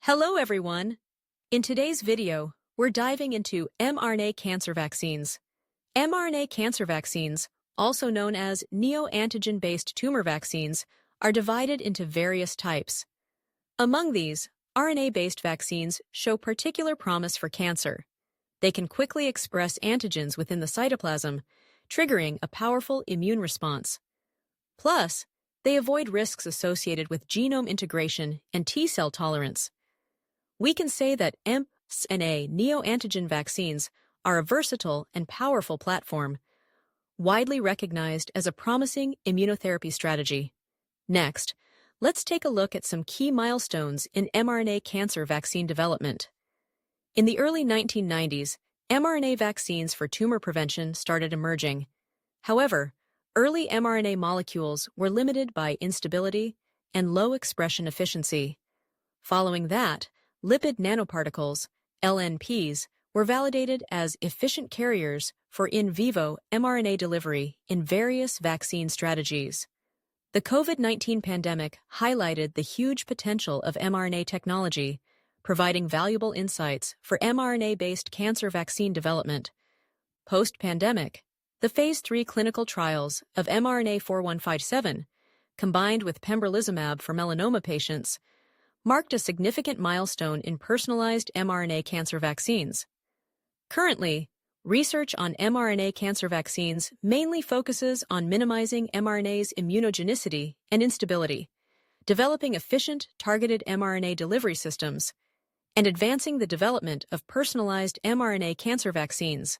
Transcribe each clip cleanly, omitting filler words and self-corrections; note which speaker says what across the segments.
Speaker 1: Hello, everyone. In today's video, we're diving into mRNA cancer vaccines. mRNA cancer vaccines, also known as neoantigen-based tumor vaccines, are divided into various types. Among these, RNA-based vaccines show particular promise for cancer. They can quickly express antigens within the cytoplasm, triggering a powerful immune response. Plus, they avoid risks associated with genome integration and T-cell tolerance. We can say that mRNA neoantigen vaccines are a versatile and powerful platform, widely recognized as a promising immunotherapy strategy. Next, let's take a look at some key milestones in mRNA cancer vaccine development. In the early 1990s, mRNA vaccines for tumor prevention started emerging. However, early mRNA molecules were limited by instability and low expression efficiency. Following that, lipid nanoparticles, LNPs, were validated as efficient carriers for in vivo mRNA delivery in various vaccine strategies. The COVID-19 pandemic highlighted the huge potential of mRNA technology, providing valuable insights for mRNA-based cancer vaccine development. Post-pandemic, the Phase 3 clinical trials of mRNA 4157, combined with pembrolizumab for melanoma patients, marked a significant milestone in personalized mRNA cancer vaccines. Currently, research on mRNA cancer vaccines mainly focuses on minimizing mRNA's immunogenicity and instability, developing efficient, targeted mRNA delivery systems, and advancing the development of personalized mRNA cancer vaccines.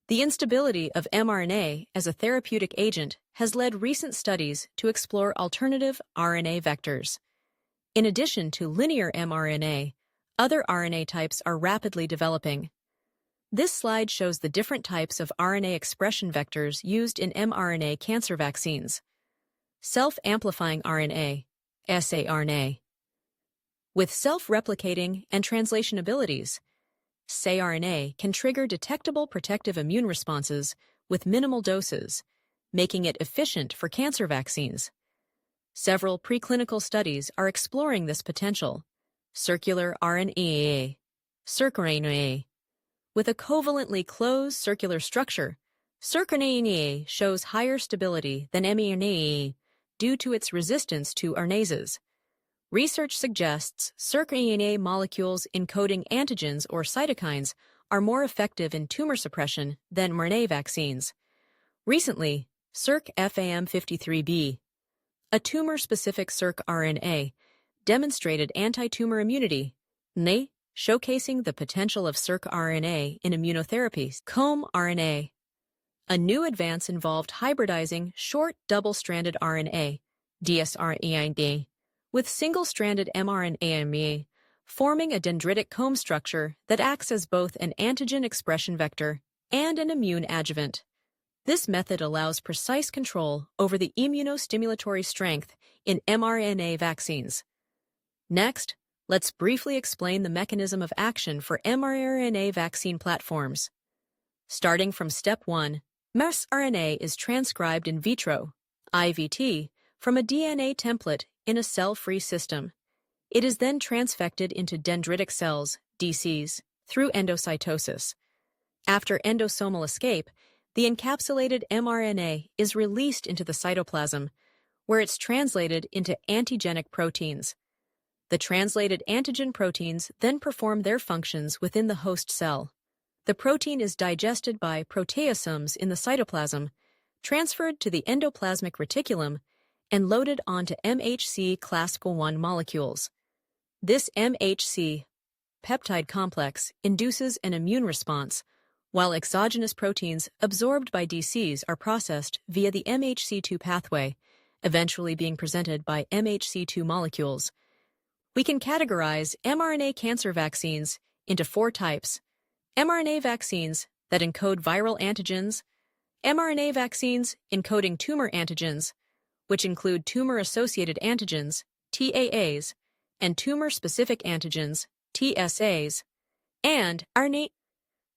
Speaker 1: The instability of mRNA as a therapeutic agent has led recent studies to explore alternative RNA vectors. In addition to linear mRNA, other RNA types are rapidly developing. This slide shows the different types of RNA expression vectors used in mRNA cancer vaccines. Self-amplifying RNA, saRNA. With self-replicating and translation abilities, saRNA can trigger detectable protective immune responses with minimal doses, making it efficient for cancer vaccines. Several preclinical studies are exploring this potential. Circular RNA, circRNA. With a covalently closed circular structure, circRNA shows higher stability than mRNA due to its resistance to RNases. Research suggests circRNA molecules encoding antigens or cytokines are more effective in tumor suppression than mRNA vaccines. Recently, circFAM53B, a tumor-specific circRNA, demonstrated anti-tumor immunity, showcasing the potential of circRNA in immunotherapy. comRNA. A new advance involved hybridizing short double-stranded RNA, dsRNA, with single-stranded mRNA, forming a dendritic comb structure that acts as both an antigen expression vector and an immune adjuvant. This method allows precise control over the immunostimulatory strength in mRNA vaccines. Next, let's briefly explain the mechanism of action for mRNA vaccine platforms. Starting from step 1, mRNA is transcribed in vitro, IVT, from a DNA template in a cell-free system. It is then transfected into dendritic cells, DCs, through endocytosis. After endosomal escape, the encapsulated mRNA is released into the cytoplasm, where it's translated into antigenic proteins. The translated antigen proteins then perform their functions within the host cell. The protein is digested by proteasomes in the cytoplasm, transferred to the endoplasmic reticulum, and loaded onto MHC class I molecules. This MHC peptide complex induces an immune response, while exogenous proteins absorbed by DCs are processed via the MHC2 pathway, eventually being presented by MHC2 molecules. We can categorize mRNA cancer vaccines into 4 types: mRNA vaccines that encode viral antigens, mRNA vaccines encoding tumor antigens, which include tumor-associated antigens, TAAs, and tumor-specific antigens, TSAs, and RNA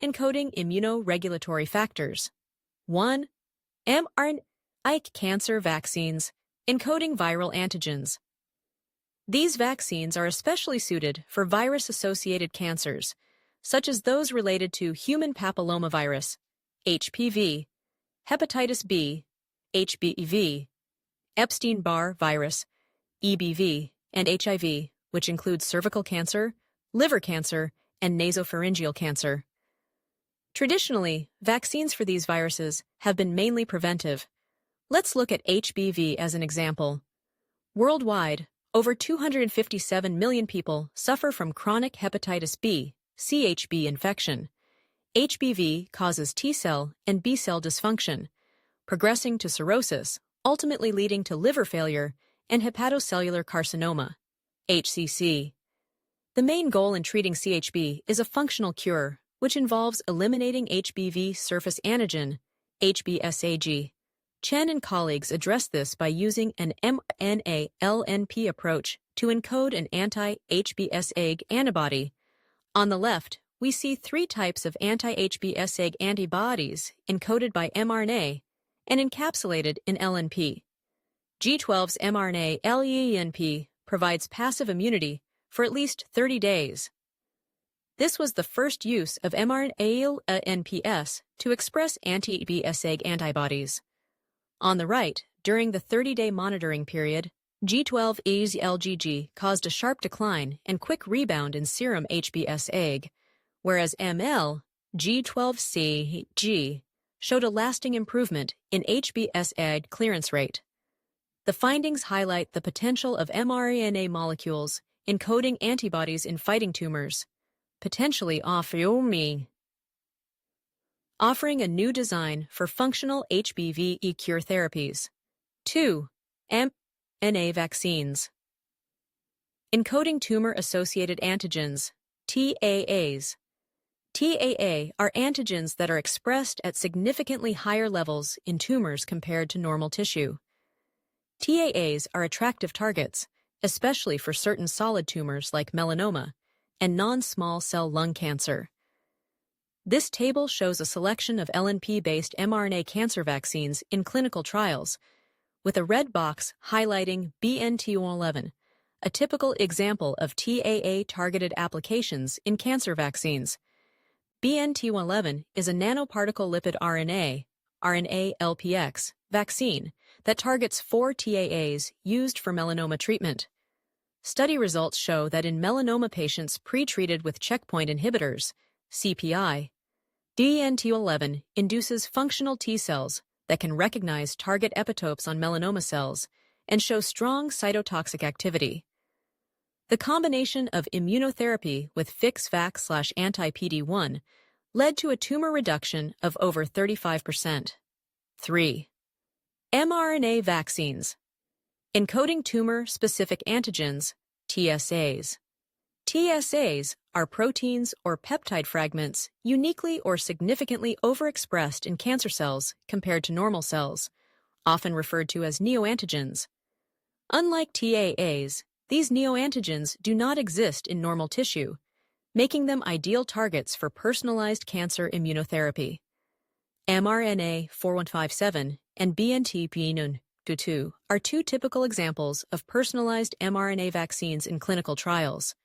Speaker 1: encoding immunoregulatory factors. 1. mRNA cancer vaccines encoding viral antigens. These vaccines are especially suited for virus-associated cancers, such as those related to human papillomavirus, HPV, hepatitis B, HBV, Epstein-Barr virus, EBV, and HIV, which includes cervical cancer, liver cancer, and nasopharyngeal cancer. Traditionally, vaccines for these viruses have been mainly preventive. Let's look at HBV as an example. Worldwide, over 257 million people suffer from chronic hepatitis B, CHB infection. HBV causes T-cell and B-cell dysfunction, progressing to cirrhosis, ultimately leading to liver failure and hepatocellular carcinoma, HCC. The main goal in treating CHB is a functional cure, which involves eliminating HBV surface antigen, HBsAg. Chen and colleagues addressed this by using an mRNA LNP approach to encode an anti-HBsAg antibody. On the left, we see 3 types of anti-HBsAg antibodies encoded by mRNA and encapsulated in LNP. G12's mRNA LNP provides passive immunity for at least 30 days. This was the first use of mRNA LNPs to express anti-HBsAg antibodies. On the right, during the 30-day monitoring period, G12E's LGG caused a sharp decline and quick rebound in serum HBsAg, whereas ML G12CG showed a lasting improvement in HBsAg clearance rate. The findings highlight the potential of mRNA molecules encoding antibodies in fighting tumors, potentially offering a new design for functional HBV cure therapies. 2. mRNA vaccines. Encoding tumor-associated antigens, TAAs. TAA are antigens that are expressed at significantly higher levels in tumors compared to normal tissue. TAAs are attractive targets, especially for certain solid tumors like melanoma and non-small cell lung cancer. This table shows a selection of LNP-based mRNA cancer vaccines in clinical trials, with a red box highlighting BNT111, a typical example of TAA-targeted applications in cancer vaccines. BNT111 is a nanoparticle lipid RNA-LPX vaccine that targets 4 TAAs used for melanoma treatment. Study results show that in melanoma patients pre-treated with checkpoint inhibitors, CPI, BNT111 induces functional T cells that can recognize target epitopes on melanoma cells and show strong cytotoxic activity. The combination of immunotherapy with FixVac/anti-PD-1 led to a tumor reduction of over 35%. 3. mRNA vaccines. Encoding tumor-specific antigens, TSAs. TSAs are proteins or peptide fragments uniquely or significantly overexpressed in cancer cells compared to normal cells, often referred to as neoantigens. Unlike TAAs, these neoantigens do not exist in normal tissue, making them ideal targets for personalized cancer immunotherapy. mRNA 4157 and BNT-BN22 are 2 typical examples of personalized mRNA vaccines in clinical trials.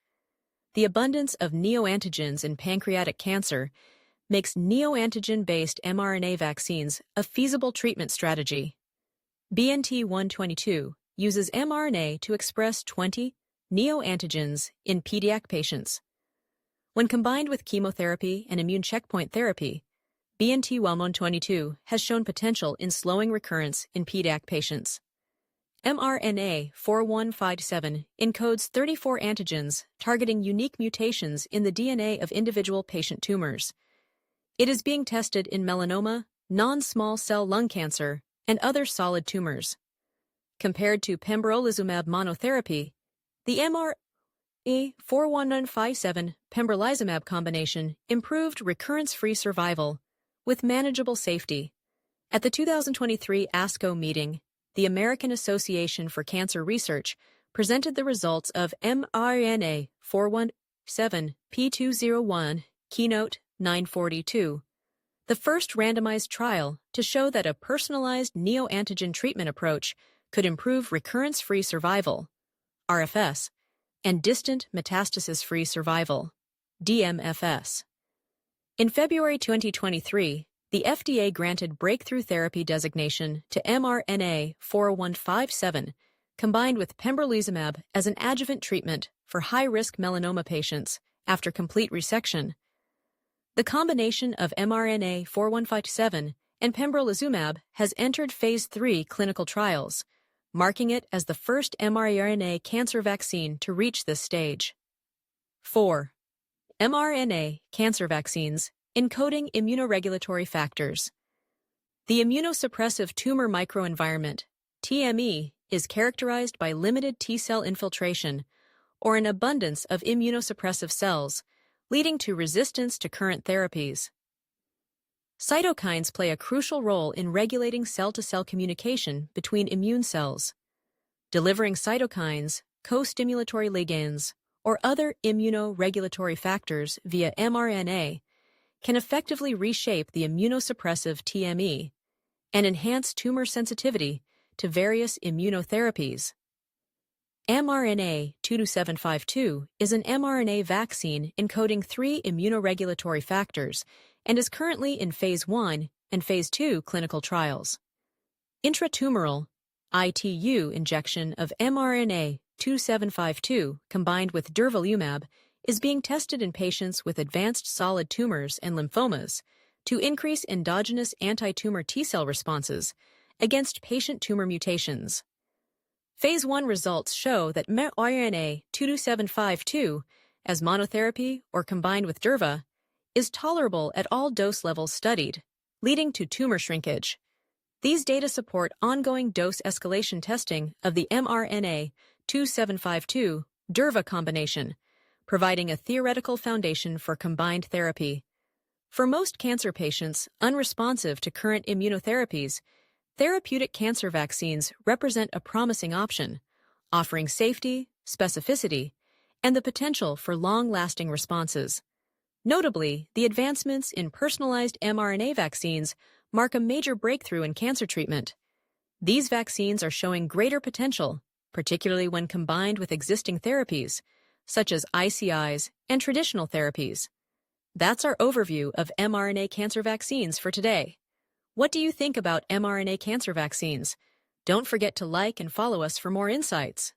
Speaker 1: The abundance of neoantigens in pancreatic cancer makes neoantigen-based mRNA vaccines a feasible treatment strategy. BNT122 uses mRNA to express 20 neoantigens in pediatric patients. When combined with chemotherapy and immune checkpoint therapy, BNT122 has shown potential in slowing recurrence in pediatric patients. mRNA 4157 encodes 34 antigens targeting unique mutations in the DNA of individual patient tumors. It is being tested in melanoma, non-small cell lung cancer, and other solid tumors. Compared to pembrolizumab monotherapy, the mRNA 4157 pembrolizumab combination improved recurrence-free survival with manageable safety. At the 2023 ASCO meeting, the American Association for Cancer Research presented the results of mRNA 417 P201 Keynote 942, the first randomized trial to show that a personalized neoantigen treatment approach could improve recurrence-free survival. RFS, and distant metastasis-free survival, DMFS. In February 2023, the FDA granted Breakthrough Therapy designation to mRNA 4157, combined with pembrolizumab as an adjuvant treatment for high-risk melanoma patients after complete resection. The combination of mRNA 4157 and pembrolizumab has entered Phase 3 clinical trials, marking it as the first mRNA cancer vaccine to reach this stage. 4. mRNA cancer vaccines encoding immunoregulatory factors. The immunosuppressive tumor microenvironment, TME, is characterized by limited T-cell infiltration or an abundance of immunosuppressive cells, leading to resistance to current therapies. Cytokines play a crucial role in regulating cell-to-cell communication between immune cells. Delivering cytokines, co-stimulatory ligands, or other immunoregulatory factors via mRNA can effectively reshape the immunosuppressive TME and enhance tumor sensitivity to various immunotherapies. mRNA 22752 is an mRNA vaccine encoding 3 immunoregulatory factors and is currently in Phase 1 and Phase 2 clinical trials. Intratumoral ITU injection of mRNA 2752 combined with durvalumab is being tested in patients with advanced solid tumors and lymphomas to increase endogenous anti-tumor T-cell responses against patient tumor mutations. Phase 1 results show that mRNA 22752, as monotherapy or combined with durva, is tolerable at all dose levels studied, leading to tumor shrinkage. These data support ongoing dose escalation testing of the mRNA 2752 durva combination, providing a theoretical foundation for combined therapy. For most cancer patients unresponsive to current immunotherapies, therapeutic cancer vaccines represent a promising option, offering safety, specificity, and the potential for long-lasting responses. Notably, the advancements in personalized mRNA vaccines mark a major breakthrough in cancer treatment. These vaccines are showing greater potential, particularly when combined with existing therapies, such as ICIs and traditional therapies. That's our overview of mRNA cancer vaccines for today. What do you think about mRNA cancer vaccines? Don't forget to like and follow us for more insights.